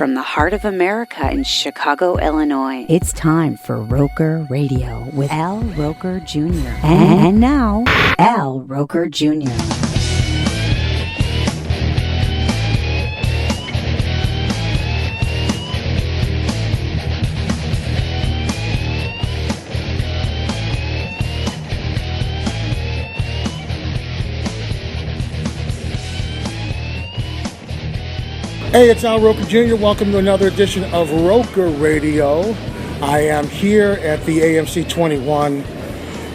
from the heart of America in Chicago, Illinois. It's time for Roker Radio with Al Roker Jr. And now, Al Roker Jr. Hey, it's Al Roker Jr. Welcome to another edition of Roker Radio. I am here at the AMC 21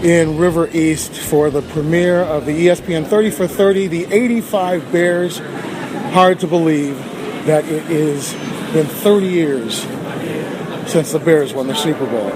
in River East for the premiere of the ESPN 30 for 30, the 85 Bears. Hard to believe that it has been 30 years since the Bears won the Super Bowl.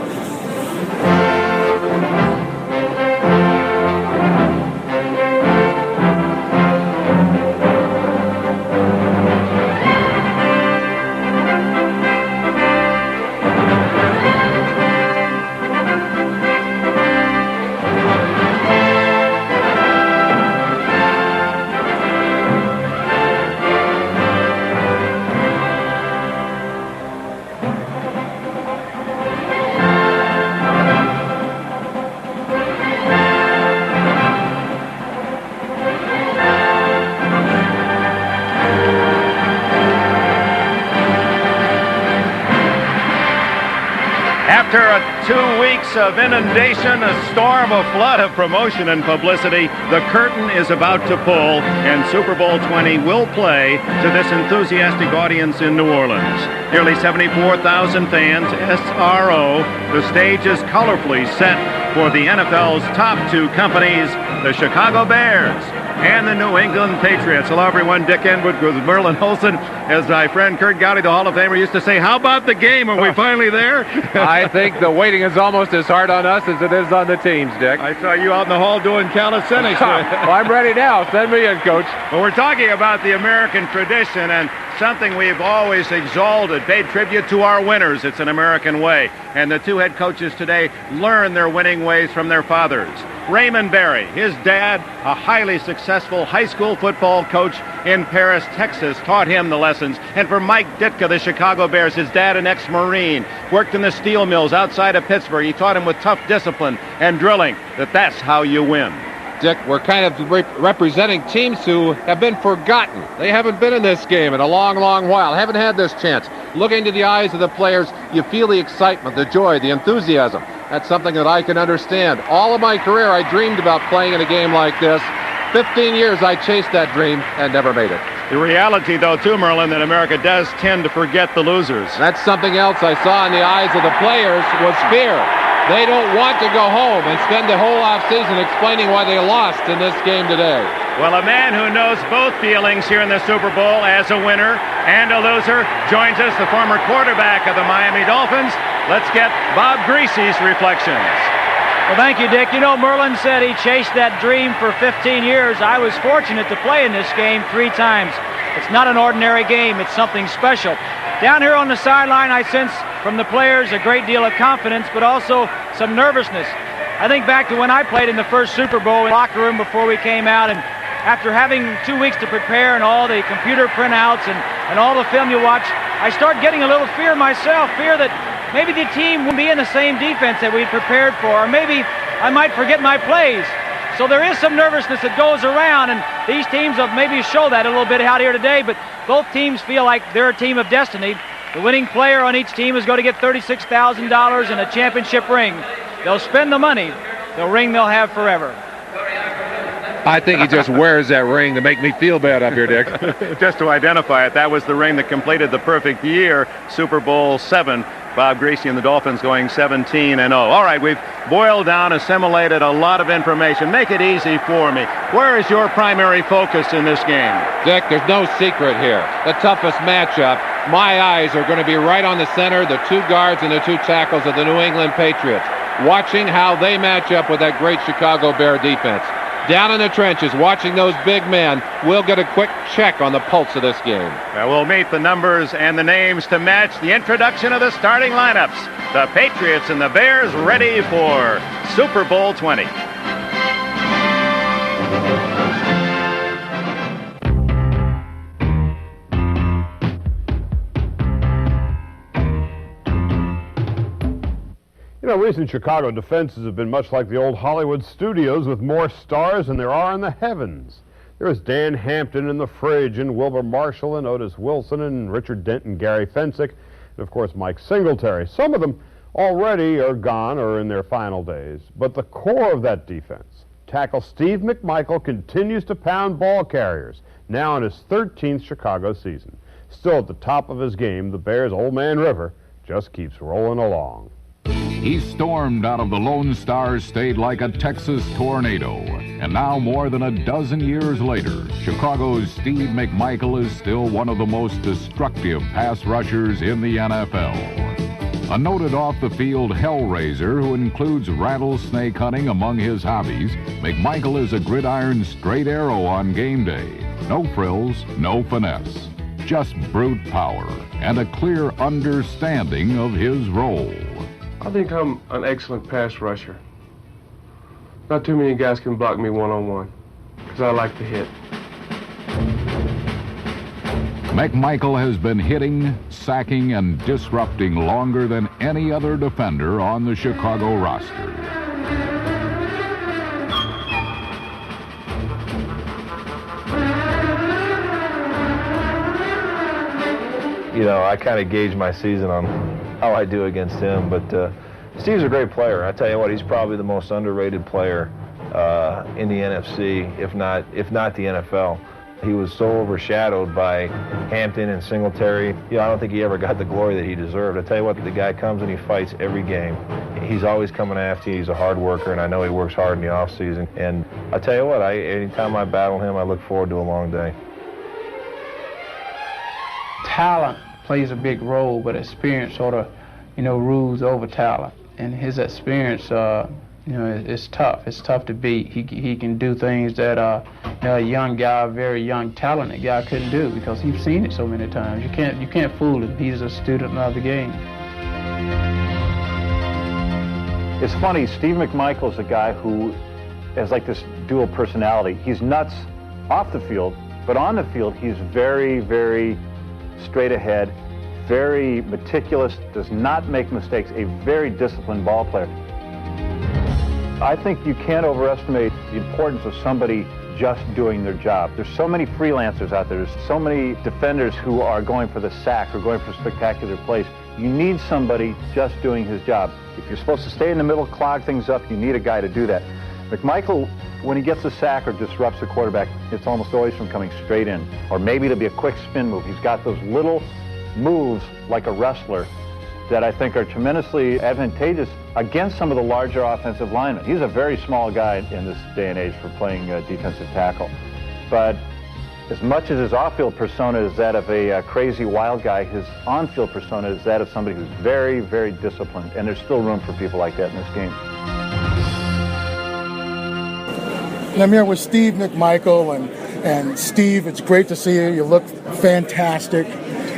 After 2 weeks of inundation, a storm, a flood of promotion and publicity, the curtain is about to pull, and Super Bowl 20 will play to this enthusiastic audience in New Orleans. Nearly 74,000 fans, SRO. The stage is colorfully set for the NFL's top two companies, the Chicago Bears and the New England Patriots. Hello, everyone. Dick Enwood with Merlin Olsen. As my friend Kurt Gowdy, the Hall of Famer, used to say, how about the game? Are we finally there? I think the waiting is almost as hard on us as it is on the teams, Dick. I saw you out in the hall doing calisthenics. Well, I'm ready now. Send me in, Coach. Well, we're talking about the American tradition and something we've always exalted, paid tribute to our winners. It's an American way. And the two head coaches today learn their winning ways from their fathers. Raymond Berry, his dad, a highly successful high school football coach in Paris, Texas, taught him the lessons. And for Mike Ditka, the Chicago Bears, his dad, an ex-Marine, worked in the steel mills outside of Pittsburgh. He taught him with tough discipline and drilling that that's how you win. Dick, we're kind of representing teams who have been forgotten. They haven't been in this game in a long, long while, haven't had this chance. Looking into the eyes of the players, you feel the excitement, the joy, the enthusiasm. That's something that I can understand. All of my career, I dreamed about playing in a game like this. 15 years, I chased that dream and never made it. The reality, though, too, Merlin, that America does tend to forget the losers. That's something else I saw in the eyes of the players was fear. They don't want to go home and spend the whole offseason explaining why they lost in this game today. Well, a man who knows both feelings here in the Super Bowl as a winner and a loser joins us, the former quarterback of the Miami Dolphins. Let's get Bob Greasy's reflections. Well, thank you, Dick. You know, Merlin said he chased that dream for 15 years. I was fortunate to play in this game 3 times. It's not an ordinary game. It's something special. Down here on the sideline, I sense from the players a great deal of confidence, but also some nervousness. I think back to when I played in the first Super Bowl in the locker room before we came out, and after having 2 weeks to prepare and all the computer printouts and all the film you watch, I start getting a little fear myself, fear that maybe the team won't be in the same defense that we'd prepared for, or maybe I might forget my plays. So there is some nervousness that goes around, and these teams will maybe show that a little bit out here today, but both teams feel like they're a team of destiny. The winning player on each team is going to get $36,000 and a championship ring. They'll spend the money. The ring they'll have forever. I think he just wears that ring to make me feel bad up here, Dick. Just to identify it, that was the ring that completed the perfect year, Super Bowl 7. Bob Greasy and the Dolphins going 17-0. All right, we've boiled down, assimilated a lot of information. Make it easy for me. Where is your primary focus in this game? Dick, there's no secret here. The toughest matchup, my eyes are going to be right on the center, the 2 guards and the 2 tackles of the New England Patriots, watching how they match up with that great Chicago Bear defense. Down in the trenches, watching those big men, we'll get a quick check on the pulse of this game. We'll meet the numbers and the names to match the introduction of the starting lineups. The Patriots and the Bears ready for Super Bowl 20. Recent Chicago defenses have been much like the old Hollywood studios with more stars than there are in the heavens. There is Dan Hampton in the fridge, and Wilbur Marshall, and Otis Wilson, and Richard Dent, and Gary Fensick, and of course Mike Singletary. Some of them already are gone or in their final days, but the core of that defense, tackle Steve McMichael, continues to pound ball carriers, now in his 13th Chicago season. Still at the top of his game, the Bears' Old Man River just keeps rolling along. He stormed out of the Lone Star State like a Texas tornado. And now, more than a dozen years later, Chicago's Steve McMichael is still one of the most destructive pass rushers in the NFL. A noted off-the-field hellraiser who includes rattlesnake hunting among his hobbies, McMichael is a gridiron straight arrow on game day. No frills, no finesse. Just brute power and a clear understanding of his role. I think I'm an excellent pass rusher. Not too many guys can block me one-on-one, because I like to hit. McMichael has been hitting, sacking, and disrupting longer than any other defender on the Chicago roster. You know, I kind of gauge my season on how I do against him, but Steve's a great player. I tell you what, he's probably the most underrated player in the NFC, if not the NFL. He was so overshadowed by Hampton and Singletary. You know, I don't think he ever got the glory that he deserved. I tell you what, the guy comes and he fights every game. He's always coming after you. He's a hard worker, and I know he works hard in the off season. And I tell you what, anytime I battle him, I look forward to a long day. Talent plays a big role, but experience sort of, rules over talent. And his experience, it's tough. It's tough to beat. He can do things that a young guy, a very young, talented guy couldn't do because he's seen it so many times. You can't fool him. He's a student of the game. It's funny, Steve McMichael's a guy who has like this dual personality. He's nuts off the field, but on the field, he's very, very straight ahead, very meticulous, does not make mistakes, a very disciplined ball player. I think you can't overestimate the importance of somebody just doing their job. There's so many freelancers out there. There's so many defenders who are going for the sack or going for spectacular plays. You need somebody just doing his job. If you're supposed to stay in the middle, clog things up, you need a guy to do that. McMichael, when he gets a sack or disrupts the quarterback, it's almost always from coming straight in. Or maybe it'll be a quick spin move. He's got those little moves like a wrestler that I think are tremendously advantageous against some of the larger offensive linemen. He's a very small guy in this day and age for playing defensive tackle. But as much as his off-field persona is that of a crazy wild guy, his on-field persona is that of somebody who's very, very disciplined. And there's still room for people like that in this game. And I'm here with Steve McMichael, and Steve, it's great to see you. You look fantastic.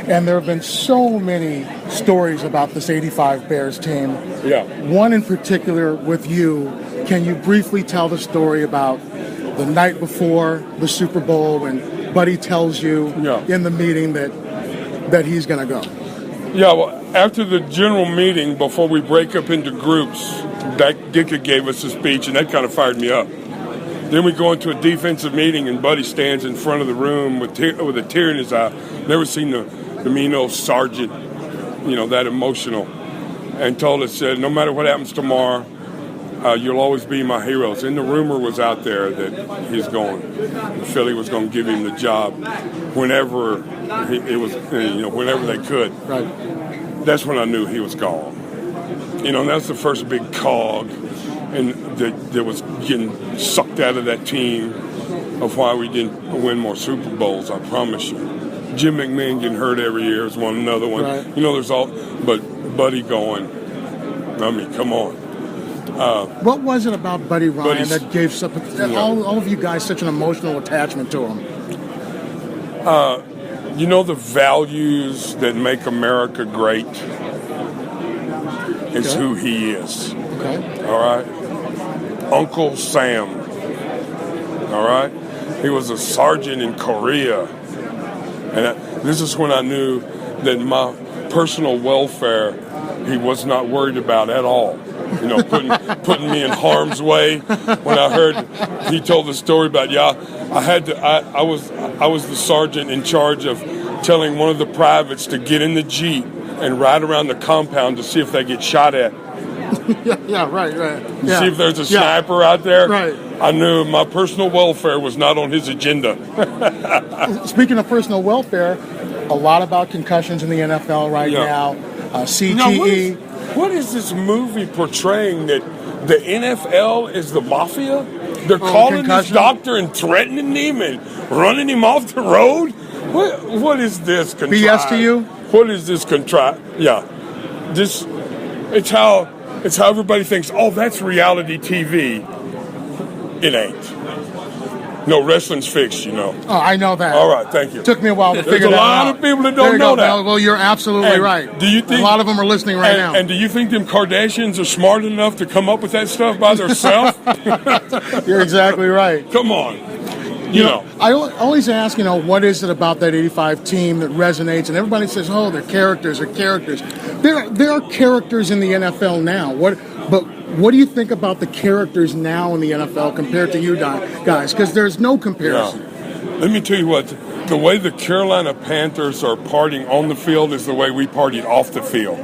And there have been so many stories about this 85 Bears team. Yeah. One in particular with you. Can you briefly tell the story about the night before the Super Bowl when Buddy tells you in the meeting that he's going to go? Yeah, well, after the general meeting, before we break up into groups, Dicker gave us a speech, and that kind of fired me up. Then we go into a defensive meeting, and Buddy stands in front of the room with a tear in his eye. Never seen the mean old sergeant, that emotional, and told us, said, no matter what happens tomorrow, you'll always be my heroes. And the rumor was out there that he's going. Philly was going to give him the job whenever whenever they could. Right. That's when I knew he was gone. That's the first big cog, and that was getting sucked out of that team of why we didn't win more Super Bowls, I promise you. Jim McMahon getting hurt every year is another one. Right. There's all, but Buddy going, I mean, come on. What was it about Buddy Ryan that gave all of you guys such an emotional attachment to him? The values that make America great is who he is. Okay. All right? Uncle Sam. All right? He was a sergeant in Korea. And this is when I knew that my personal welfare he was not worried about at all. you know, putting me in harm's way. When I heard he told the story about, I was the sergeant in charge of telling one of the privates to get in the Jeep and ride around the compound to see if they get shot at. Right. See if there's a sniper out there. Right. I knew my personal welfare was not on his agenda. Speaking of personal welfare, a lot about concussions in the NFL right now. CTE. Now, what is this movie portraying that the NFL is the mafia? They're calling this doctor and threatening him and running him off the road? What is this contrived? BS to you? What is this contrived? Yeah. It's how everybody thinks, oh, that's reality TV. It ain't. No, wrestling's fixed, you know. Oh, I know that. All right, thank you. Took me a while to figure that out. There's a lot of people that don't know that. Well, you're absolutely right. Do you think a lot of them are listening right now? And do you think them Kardashians are smart enough to come up with that stuff by themselves? You're exactly right. Come on. You know. I always ask, what is it about that 85 team that resonates? And everybody says, oh, they're characters. There are characters in the NFL now. What do you think about the characters now in the NFL compared to you guys? Because there's no comparison. Yeah. Let me tell you what. The way the Carolina Panthers are partying on the field is the way we partied off the field.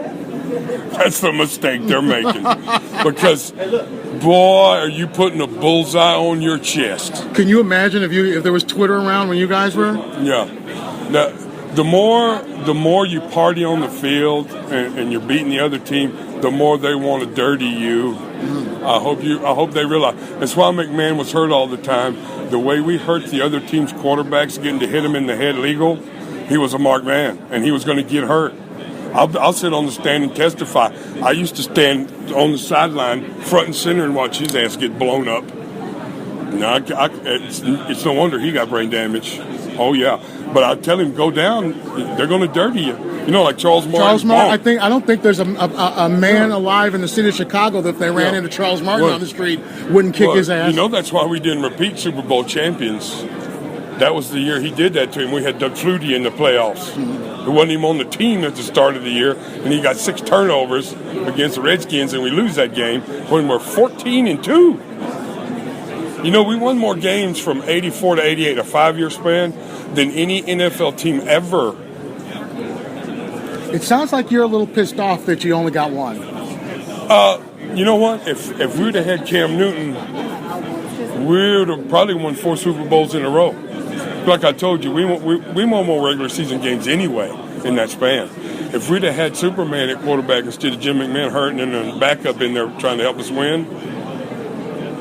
That's the mistake they're making. Because, boy, are you putting a bullseye on your chest. Can you imagine if there was Twitter around when you guys were? Yeah. Now, the more you party on the field and you're beating the other team, the more they want to dirty you. I hope they realize. That's why McMahon was hurt all the time. The way we hurt the other team's quarterbacks, getting to hit him in the head legal, he was a marked man, and he was going to get hurt. I'll sit on the stand and testify. I used to stand on the sideline, front and center, and watch his ass get blown up. Now, it's no wonder he got brain damage. Oh, yeah. But I tell him, go down, they're going to dirty you. You know, like Charles Martin. I don't think there's a man alive in the city of Chicago that if they ran into Charles Martin on the street wouldn't kick his ass. You know, that's why we didn't repeat Super Bowl champions. That was the year he did that to him. We had Doug Flutie in the playoffs. It wasn't even on the team at the start of the year, and he got 6 turnovers against the Redskins, and we lose that game when we're 14-2. You know, we won more games from 84 to 88, a 5-year span, than any NFL team ever. It sounds like you're a little pissed off that you only got one. You know what? If we would have had Cam Newton, we would have probably won 4 Super Bowls in a row. Like I told you, we won more regular season games anyway in that span. If we'd have had Superman at quarterback instead of Jim McMahon hurting and a backup in there trying to help us win,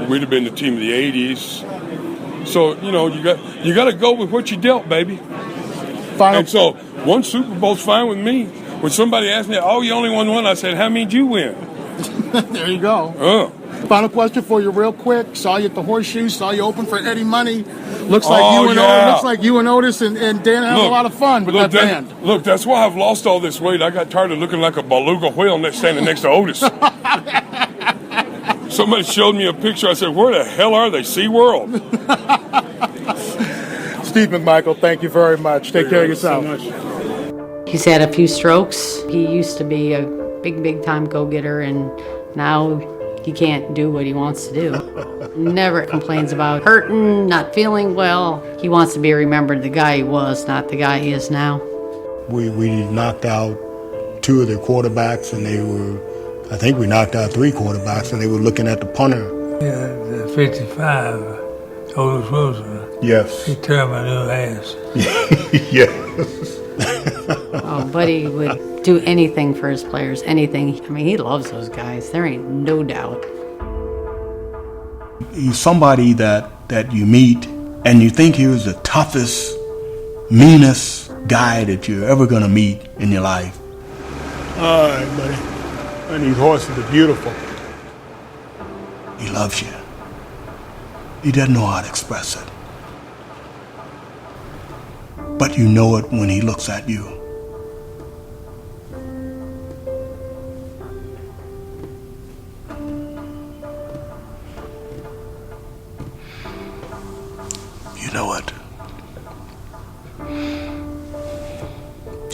we'd have been the team of the 80s. So, you know, you got to go with what you dealt, baby. And so, one Super Bowl's fine with me. When somebody asked me, oh, you only won one, I said, how many did you win? There you go. Final question for you real quick. Saw you at the Horseshoe, saw you open for Eddie Money. Looks like you and Otis and Dan had a lot of fun with that band. Look, that's why I've lost all this weight. I got tired of looking like a beluga whale standing next to Otis. Somebody showed me a picture. I said, where the hell are they? SeaWorld. Steve McMichael, thank you very much. Take care of yourself. He's had a few strokes. He used to be a big time go-getter, and now he can't do what he wants to do. Never complains about hurting, not feeling well. He wants to be remembered the guy he was, not the guy he is now. We knocked out 2 of their quarterbacks, and I think we knocked out 3 quarterbacks, and they were looking at the punter. Yeah, the 55, Otis Wilson. Yes. He turned my new ass. Yes. Oh, Buddy would do anything for his players, anything. I mean, he loves those guys. There ain't no doubt. He's somebody that you meet, and you think he was the toughest, meanest guy that you're ever going to meet in your life. All right, buddy. And these horses are beautiful. He loves you. He doesn't know how to express it. But you know it when he looks at you. You know it.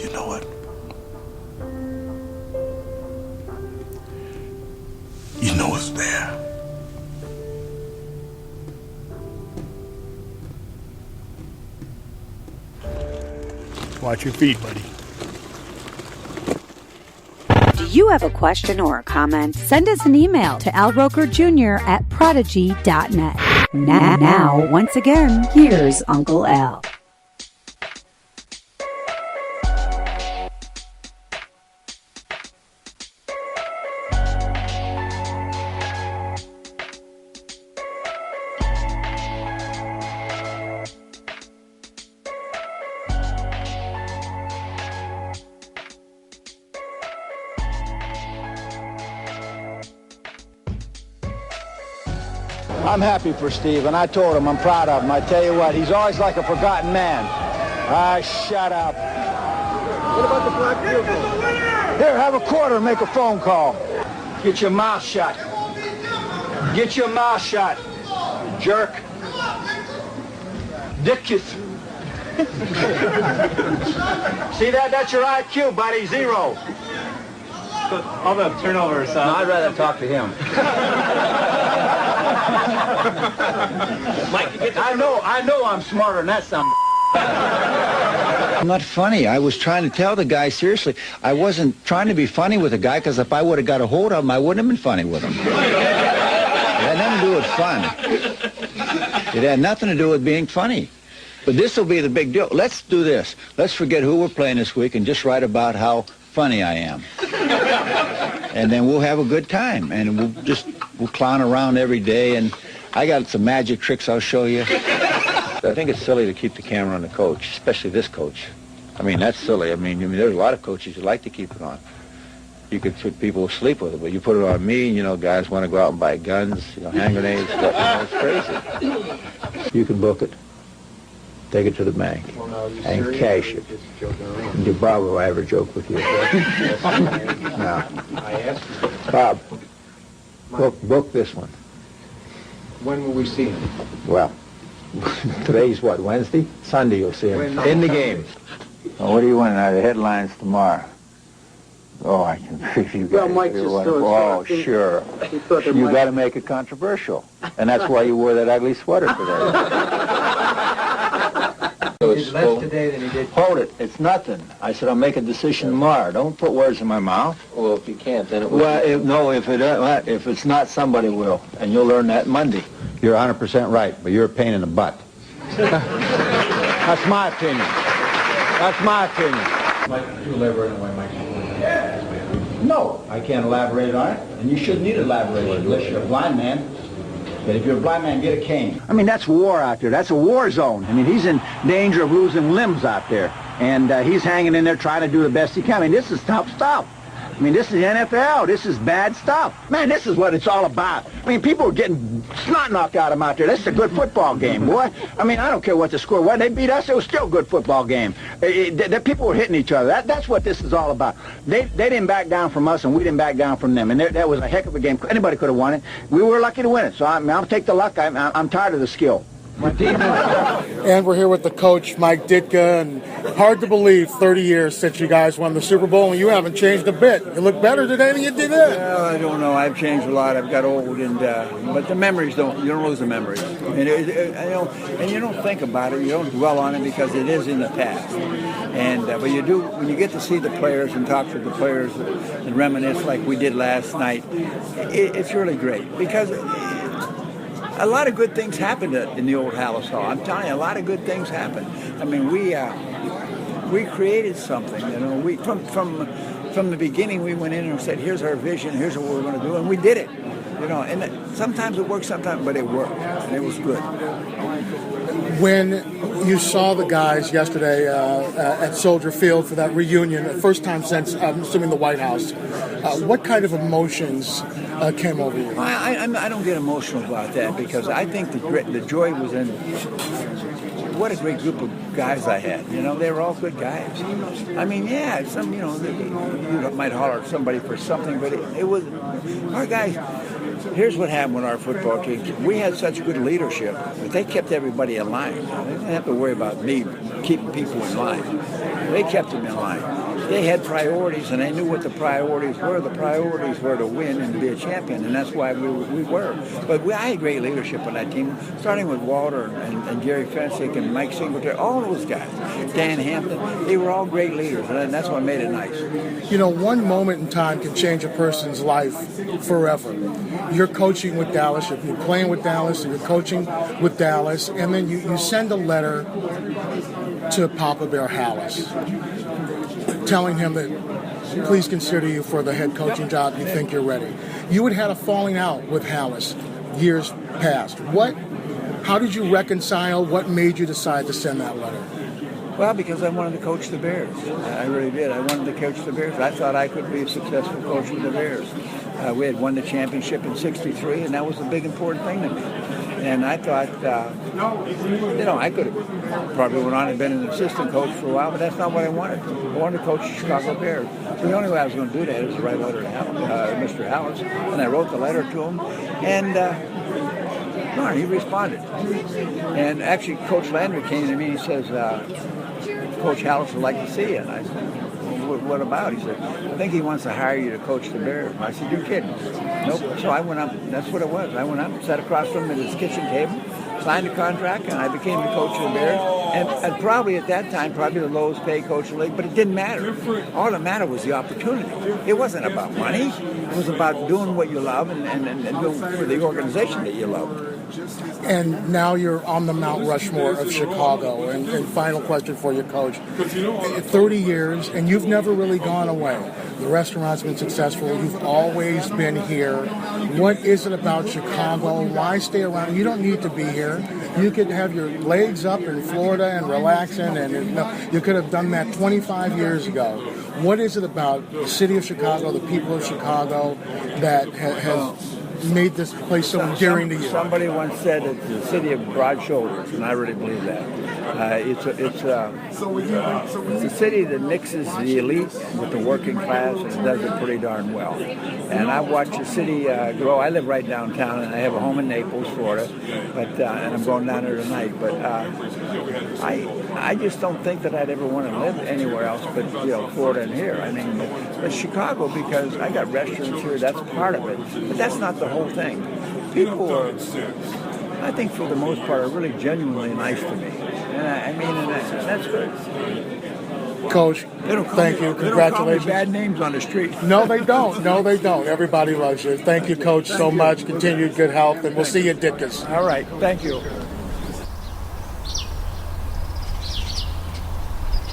You know it. You Watch your feet, buddy. Do you have a question or a comment? Send us an email to alrokerjr@prodigy.net. Now, once again, here's Uncle Al. I'm happy for Steve, and I told him I'm proud of him. I tell you what, he's always like a forgotten man. Ah, shut up. What about the black field goal? Here, have a quarter and make a phone call. Get your mouth shut. Get your mouth shut, jerk. Dickus. See that? That's your IQ, buddy. 0. All the turnovers. No, I'd rather talk to him. Mike, I know I'm smarter than that son. I'm not funny. I was trying to tell the guy, seriously, I wasn't trying to be funny with the guy, because if I would have got a hold of him, I wouldn't have been funny with him. It had nothing to do with fun. It had nothing to do with being funny. But this will be the big deal. Let's do this. Let's forget who we're playing this week and just write about how funny I am. And then we'll have a good time, and we'll clown around every day, and I got some magic tricks I'll show you. I think it's silly to keep the camera on the coach, especially this coach. I mean, that's silly. I mean, there's a lot of coaches who like to keep it on. You could put people sleep with it, but you put it on me, and, guys want to go out and buy guns, hand grenades, it's crazy. You can book it, take it to the bank, and cash it. Did Bob will I ever joke with you? No. Bob, book this one. When will we see him? Well, today's what, Wednesday? Sunday you'll see him. In the game. Well, what do you want now? The headlines tomorrow. Oh, I can preview you guys. Well, Mike just Oh, sure. You got to make it controversial. And that's why you wore that ugly sweater today. He's less today than he did. Hold it. It's nothing. I said I'll make a decision tomorrow. Don't put words in my mouth. Well, if you can't, then it will. Well, if it's not, somebody will. And you'll learn that Monday. You're 100% right, but you're a pain in the butt. That's my opinion. That's my opinion. Mike, you elaborate on why Mike. No, I can't elaborate on it, and you shouldn't need to elaborate unless you're a blind man. But if you're a blind man, get a cane. I mean, that's war out there. That's a war zone. I mean, he's in danger of losing limbs out there, and he's hanging in there trying to do the best he can. I mean, this is tough stuff. I mean, this is the NFL. This is bad stuff. Man, this is what it's all about. I mean, people are getting snot knocked out of them out there. This is a good football game, boy. I mean, I don't care what the score was. They beat us. It was still a good football game. The people were hitting each other. That's what this is all about. They didn't back down from us, and we didn't back down from them. And that was a heck of a game. Anybody could have won it. We were lucky to win it. So I'll take the luck. I'm tired of the skill. And we're here with the coach, Mike Ditka, and hard to believe 30 years since you guys won the Super Bowl, and you haven't changed a bit. You look better today than you did then. Well, I don't know. I've changed a lot. I've got old, but the memories you don't lose the memories. And you don't think about it. You don't dwell on it because it is in the past. But you do when you get to see the players and talk to the players and reminisce like we did last night. It's really great because a lot of good things happened in the old Hallis Hall. I'm telling you, a lot of good things happened. I mean, we created something. We from the beginning we went in and said, "Here's our vision. Here's what we're going to do," and we did it. And sometimes it worked, sometimes, but it worked, and it was good. When you saw the guys yesterday at Soldier Field for that reunion, the first time since, I'm assuming, the White House, what kind of emotions came over you? I don't get emotional about that because I think the joy was in what a great group of guys I had. They were all good guys. I mean, yeah, you might holler at somebody for something, but it was our guys. Here's what happened with our football team. We had such good leadership that they kept everybody in line. They didn't have to worry about me keeping people in line. They kept them in line. they had priorities, and they knew what the priorities were. The priorities were to win and to be a champion, and that's why we were. But I had great leadership on that team, starting with Walter and Jerry Fensick and Mike Singletary, all those guys. Dan Hampton, they were all great leaders, and that's what made it nice. You know, one moment in time can change a person's life forever. You're coaching with Dallas, you're playing with Dallas, and you're coaching with Dallas, and then you send a letter to Papa Bear Hallis telling him that please consider you for the head coaching job, you think you're ready. You had had a falling out with Hallis years past. How did you reconcile? What made you decide to send that letter? Well, because I wanted to coach the Bears. I really did. I wanted to coach the Bears. I thought I could be a successful coach with the Bears. We had won the championship in '63, and that was a big, important thing to me. And I thought, I could have probably went on and been an assistant coach for a while, but that's not what I wanted. I wanted to coach the Chicago Bears. So the only way I was going to do that is to write a letter to Mr. Hallis. And I wrote the letter to him, and he responded. And actually, Coach Landry came to me and he says, Coach Hallis would like to see you. And I said, well, what about? He said, I think he wants to hire you to coach the Bears. And I said, you're kidding. Nope. So I went up. That's what it was. I went up, sat across from him at his kitchen table, signed a contract, and I became the coach of the Bears. And probably at that time, probably the lowest paid coach in the league, but it didn't matter. All that mattered was the opportunity. It wasn't about money. It was about doing what you love and doing for the organization that you love. And now you're on the Mount Rushmore of Chicago. And final question for you, Coach. 30 years, and you've never really gone away. The restaurant's been successful. You've always been here. What is it about Chicago? Why stay around? You don't need to be here. You could have your legs up in Florida and relaxing, and you could have done that 25 years ago. What is it about the city of Chicago, the people of Chicago, that has made this place so endearing to you? Somebody once said it's the city of broad shoulders, and I really believe that. It's a city that mixes the elite with the working class, and it does it pretty darn well. And I've watched the city grow. I live right downtown, and I have a home in Naples, Florida, and I'm going down there tonight. But I just don't think that I'd ever want to live anywhere else but Florida and here. I mean, but Chicago, because I got restaurants here, that's part of it. But that's not the whole thing. People are, I think for the most part, are really genuinely nice to me. And that's good. Coach, thank you. Congratulations. They don't call me bad names on the street. No, they don't. No, they don't. Everybody loves you. Thank you, Coach, so much. Continued good health, and we'll see you at Ditkus. All right. Thank you.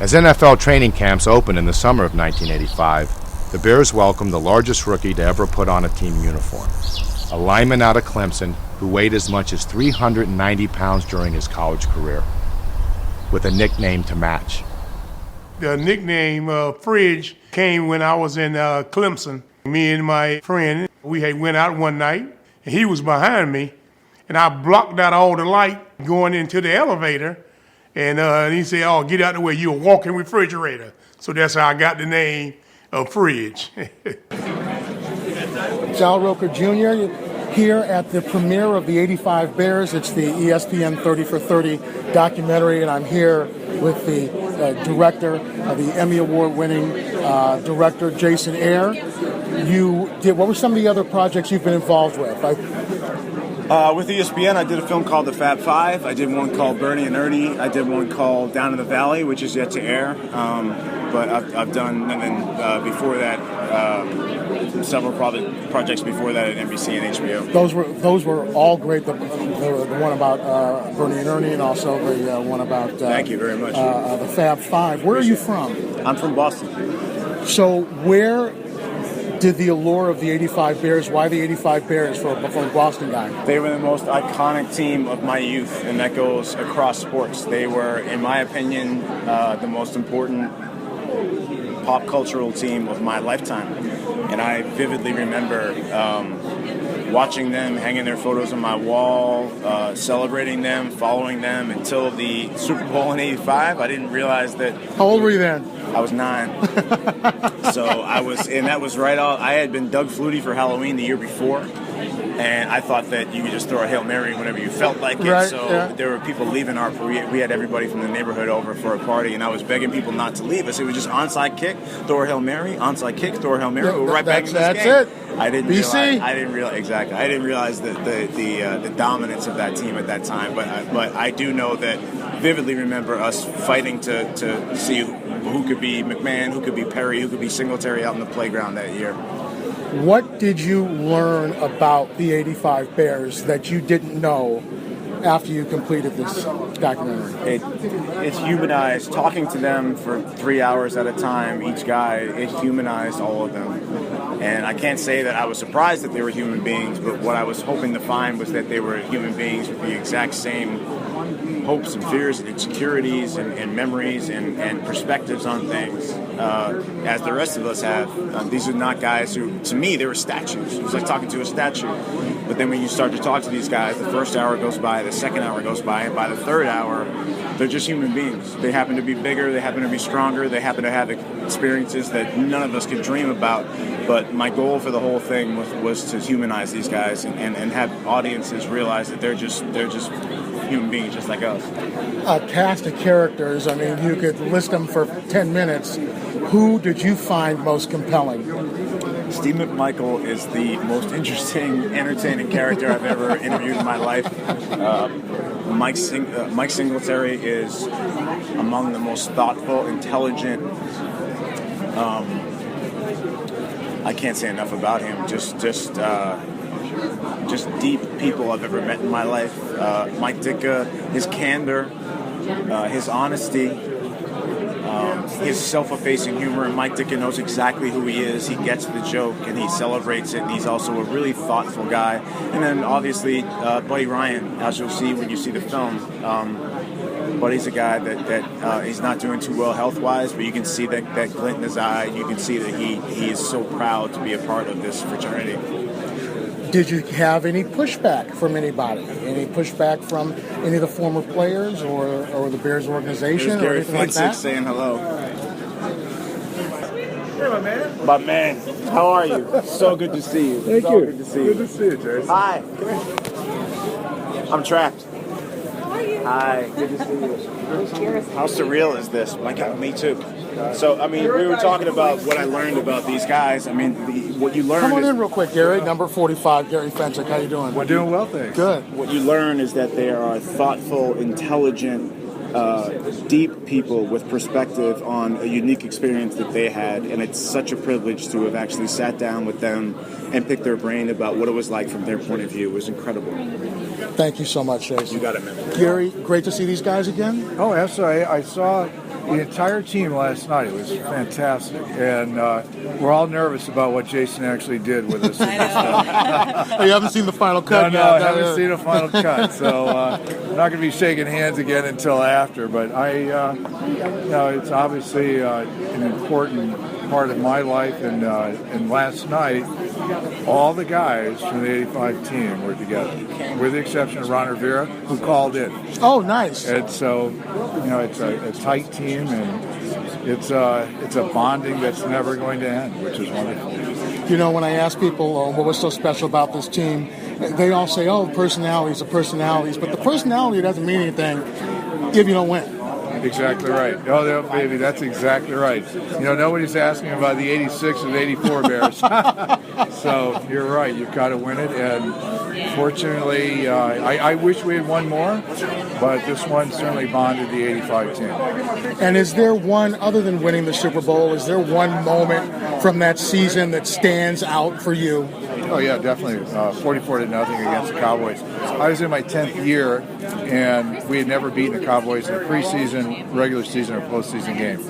As NFL training camps opened in the summer of 1985, the Bears welcomed the largest rookie to ever put on a team uniform, a lineman out of Clemson who weighed as much as 390 pounds during his college career, with a nickname to match. The nickname Fridge came when I was in Clemson. Me and my friend, we had went out one night, and he was behind me, and I blocked out all the light going into the elevator, and he said, "Oh, get out of the way, you're a walking refrigerator." So that's how I got the name of Fridge. Al Roker Jr. here at the premiere of the 85 Bears. It's the ESPN 30 for 30 documentary, and I'm here with the director, the Emmy Award-winning director, Jason Ayer. What were some of the other projects you've been involved with? With ESPN, I did a film called The Fab Five. I did one called Bernie and Ernie. I did one called Down in the Valley, which is yet to air. But I've done, and then before that, several projects before that at NBC and HBO. Those were all great. The one about Bernie and Ernie, and also the one about thank you very much. The Fab Five. Where are you from? I'm from Boston. So where did the allure of the 85 Bears? Why the 85 Bears for a Boston guy? They were the most iconic team of my youth, and that goes across sports. They were, in my opinion, the most important pop cultural team of my lifetime. And I vividly remember watching them, hanging their photos on my wall, celebrating them, following them until the Super Bowl in '85. I didn't realize that. How old were you then? I was 9. So I was, and that was right off. I had been Doug Flutie for Halloween the year before, And I thought that you could just throw a Hail Mary whenever you felt like it. Right, So yeah. there were people leaving we had everybody from the neighborhood over for a party, and I was begging people not to leave us. It was just onside kick, throw a Hail Mary, onside kick, throw a Hail Mary. We're right back in this game. That's it. I didn't BC? realize exactly. I didn't realize the dominance of that team at that time. But I do know that vividly remember us fighting to see who could be McMahon, who could be Perry, who could be Singletary out in the playground that year. What did you learn about the 85 Bears that you didn't know after you completed this documentary? It's humanized. Talking to them for 3 hours at a time, each guy, it humanized all of them. And I can't say that I was surprised that they were human beings, but what I was hoping to find was that they were human beings with the exact same hopes and fears and insecurities and memories and perspectives on things as the rest of us have. These are not guys who, to me, they were statues. It was like talking to a statue. But then when you start to talk to these guys, the first hour goes by, the second hour goes by, and by the third hour, they're just human beings. They happen to be bigger, they happen to be stronger, they happen to have experiences that none of us could dream about. But my goal for the whole thing was to humanize these guys and have audiences realize that they're just human beings just like us. A cast of characters, I mean, you could list them for 10 minutes. Who did you find most compelling? Steve McMichael is the most interesting, entertaining character I've ever interviewed in my life. Mike Singletary is among the most thoughtful, intelligent. I can't say enough about him. Just deep people I've ever met in my life. Mike Ditka, his candor, his honesty. His self-effacing humor, and Mike Ditka knows exactly who he is. He gets the joke, and he celebrates it, and he's also a really thoughtful guy. And then, obviously, Buddy Ryan, as you'll see when you see the film. Buddy's a guy that he's not doing too well health-wise, but you can see that glint in his eye. You can see that he is so proud to be a part of this fraternity. Did you have any pushback from anybody? Any pushback from any of the former players or the Bears organization or anything like that? Saying hello. Hey, my man. My man, how are you? So good to see you. Thank so you. Good to see you. Good to see you, Jason. Hi. Come here. I'm trapped. Hi. Good to see you. How surreal is this? My God, me too. So, I mean, we were talking about what I learned about these guys. I mean, what you learn. Come on in real quick, Gary. Number 45, Gary Fenchick. How you doing? We're doing well, thanks. Good. What you learn is that they are thoughtful, intelligent, deep people with perspective on a unique experience that they had, and it's such a privilege to have actually sat down with them and picked their brain about what it was like from their point of view. It was incredible. Thank you so much, Jason. You got it, man. Gary, great to see these guys again. Oh, absolutely. I saw the entire team last night. It was fantastic. And we're all nervous about what Jason actually did with us. Oh, you haven't seen the final cut No, yet? I haven't seen the final cut. So I'm not going to be shaking hands again until after. But it's obviously an important part of my life. And last night, all the guys from the 85 team were together, with the exception of Ron Rivera, who called in. Oh, nice. And so, it's a tight team, and it's a bonding that's never going to end, which is wonderful. You know, when I ask people what was so special about this team, they all say, personalities are personalities, but the personality doesn't mean anything if you don't win. Exactly right. Oh, baby, that's exactly right. Nobody's asking about the 86 and 84 Bears. So you're right. You've got to win it. And fortunately, I wish we had won more, but this one certainly bonded the 85 team. And is there one, other than winning the Super Bowl, is there one moment from that season that stands out for you? Oh, yeah, definitely. 44-0 against the Cowboys. I was in my 10th year, and we had never beaten the Cowboys in a preseason, regular season, or postseason game.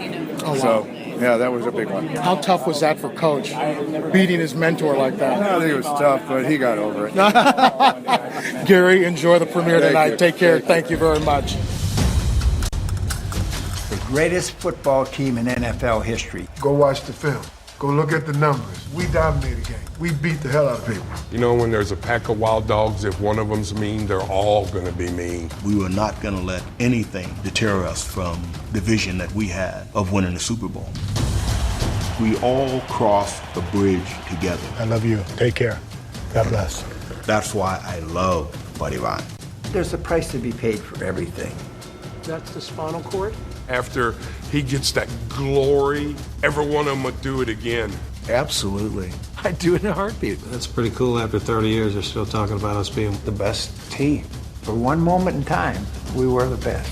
Oh, wow. So, yeah, that was a big one. How tough was that for Coach, beating his mentor like that? I think it was tough, but he got over it. Gary, enjoy the premiere tonight. You. Take care. Thank you very much. The greatest football team in NFL history. Go watch the film. Go look at the numbers. We dominated the game. We beat the hell out of people. You know, when there's a pack of wild dogs, if one of them's mean, they're all going to be mean. We were not going to let anything deter us from the vision that we had of winning the Super Bowl. We all crossed the bridge together. I love you. Take care. God bless. That's why I love Buddy Ryan. There's a price to be paid for everything. That's the spinal cord? After he gets that glory, every one of them would do it again. Absolutely. I'd do it in a heartbeat. That's pretty cool. After 30 years, they're still talking about us being the best team. For one moment in time, we were the best.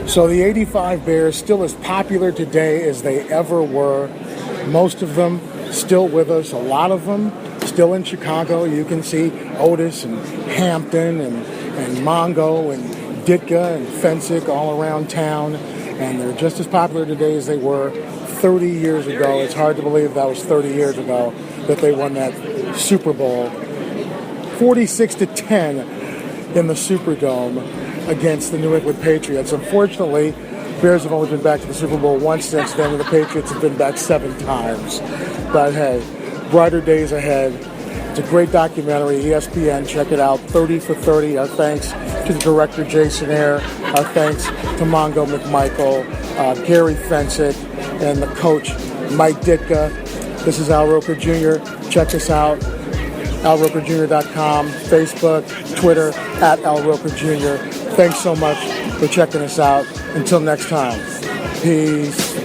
So the 85 Bears still as popular today as they ever were. Most of them still with us. A lot of them still in Chicago. You can see Otis and Hampton and Mongo and Ditka and Fensick all around town. And they're just as popular today as they were 30 years ago. It's hard to believe that was 30 years ago that they won that Super Bowl. 46-10 in the Superdome against the New England Patriots. Unfortunately, Bears have only been back to the Super Bowl once since then, and the Patriots have been back 7 times. But hey, brighter days ahead. It's a great documentary, ESPN, check it out, 30 for 30. Our thanks to the director, Jason Eyre. Our thanks to Mongo McMichael, Gary Fensick, and the coach, Mike Ditka. This is Al Roker Jr. Check us out, alrokerjr.com, Facebook, Twitter, @AlRokerJr. Thanks so much for checking us out. Until next time, peace.